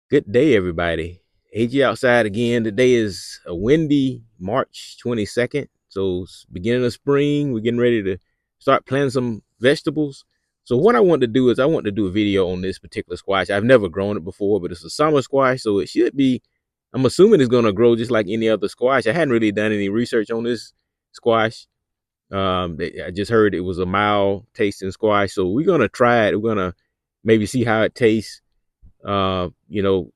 Good day, everybody. AG outside again. Today is a windy March 22nd. So it's beginning of spring. We're getting ready to start planting some vegetables. So what I want to do is I want to do a video on this particular squash. I've never grown it before, but it's a summer squash, so it should be, I'm assuming it's going to grow just like any other squash. I hadn't really done any research on this squash. I just heard it was a mild tasting squash, so we're going to try it. We're going to maybe see how it tastes. Uh, you know,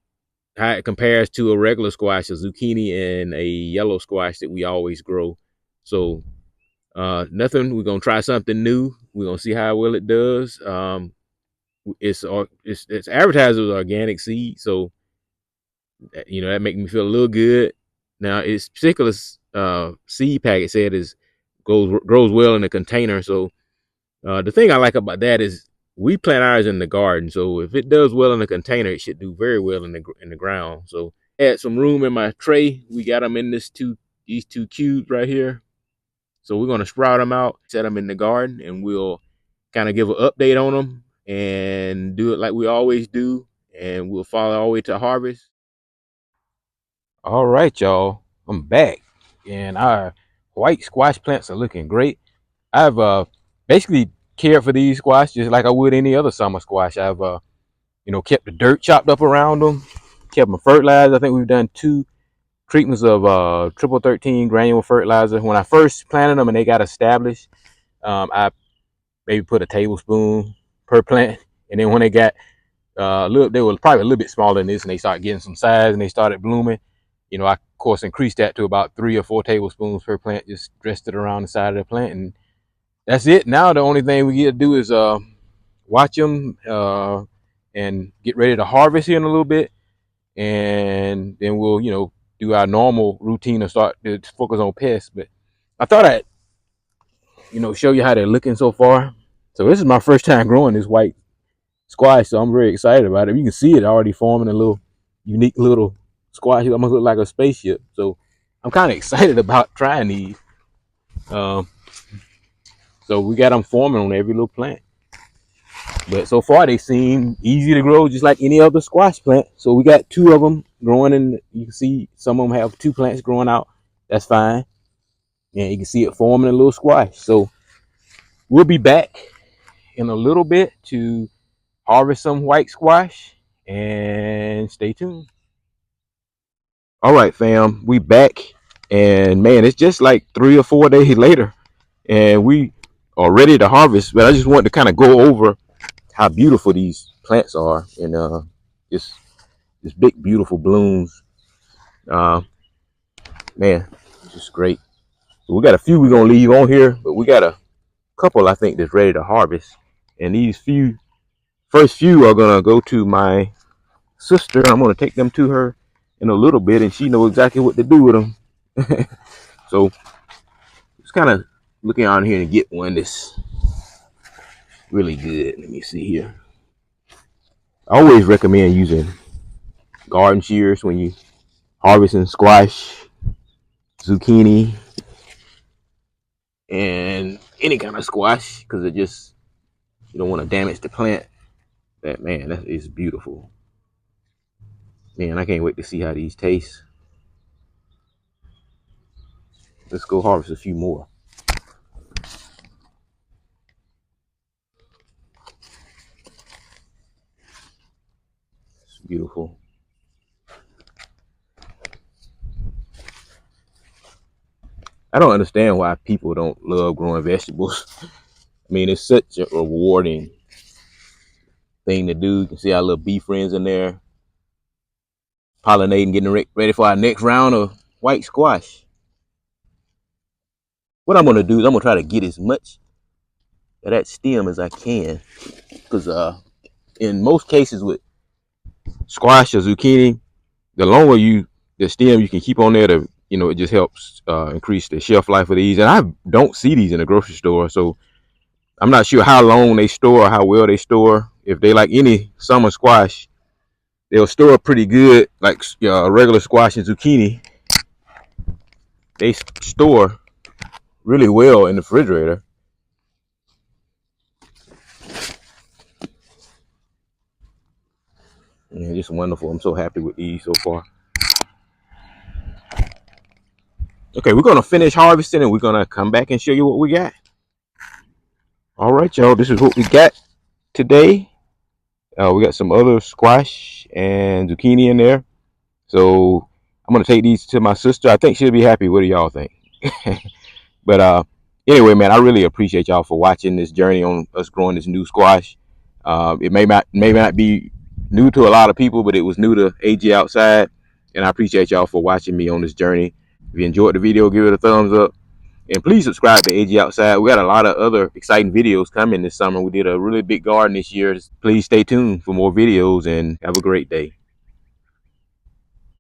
how it compares to a regular squash, a zucchini, and a yellow squash that we always grow. So nothing. We're gonna try something new. We're gonna see how well it does. It's advertised as organic seed, so that makes me feel a little good. Now, its particular seed packet said is grows well in a container. So the thing I like about that is we plant ours in the garden. So if it does well in the container, it should do very well in the ground. So add some room in my tray. We got them in these two cubes right here. So we're gonna sprout them out, set them in the garden, and we'll kind of give an update on them and do it like we always do, and we'll follow all the way to harvest. All right, y'all, I'm back, and our white squash plants are looking great. I've basically cared for these squash just like I would any other summer squash. I've kept the dirt chopped up around them, kept them fertilized. I think we've done 2 treatments of triple 13 granule fertilizer. When I first planted them and they got established, I maybe put a tablespoon per plant, and then when they got they were probably a little bit smaller than this, and they started getting some size and they started blooming. I of course increased that to about 3 or 4 tablespoons per plant. Just dressed it around the side of the plant, and that's it. Now the only thing we get to do is watch them and get ready to harvest here in a little bit, and then we'll do our normal routine and start to focus on pests. But I thought I'd show you how they're looking so far. So this is my first time growing this white squash, so I'm very excited about it. You can see it already forming a little unique little squash. It almost look like a spaceship. So I'm kind of excited about trying these. Um, so we got them forming on every little plant. But so far they seem easy to grow, just like any other squash plant. So we got 2 of them growing, and you can see some of them have 2 plants growing out. That's fine. And you can see it forming a little squash. So we'll be back in a little bit to harvest some white squash, and stay tuned. All right, fam, we back, and man, it's just like 3 or 4 days later, and we are ready to harvest. But I just wanted to kind of go over how beautiful these plants are, and just this big beautiful blooms. Uh, Man, it's just great. So we got a few we're gonna leave on here, but we got a couple I think that's ready to harvest. And these first few are gonna go to my sister. I'm gonna take them to her in a little bit, and she knows exactly what to do with them. So just kind of looking on here and get one that's really good. Let me see here. I always recommend using garden shears when you harvesting squash, zucchini, and any kind of squash, because it just, you don't want to damage the plant. That is beautiful. Man, I can't wait to see how these taste. Let's go harvest a few more. It's beautiful. I don't understand why people don't love growing vegetables. I mean, it's such a rewarding thing to do. You can see our little bee friends in there pollinating, getting ready for our next round of white squash. What I'm gonna do is I'm gonna try to get as much of that stem as I can, because in most cases with squash or zucchini, the longer the stem you can keep on there, it just helps increase the shelf life of these. And I don't see these in the grocery store, so I'm not sure how long they store or how well they store. If they like any summer squash, they'll store pretty good. Like a regular squash and zucchini, they store really well in the refrigerator. And just wonderful. I'm so happy with these so far. Okay, we're gonna finish harvesting and we're gonna come back and show you what we got. All right, y'all. This is what we got today. We got some other squash and zucchini in there. So I'm gonna take these to my sister. I think she'll be happy. What do y'all think? But anyway, man, I really appreciate y'all for watching this journey on us growing this new squash. It may not be new to a lot of people, but it was new to AG Outside, and I appreciate y'all for watching me on this journey. If you enjoyed the video, give it a thumbs up, and please subscribe to AG Outside. We got a lot of other exciting videos coming this summer. We did a really big garden this year. Please stay tuned for more videos, and have a great day.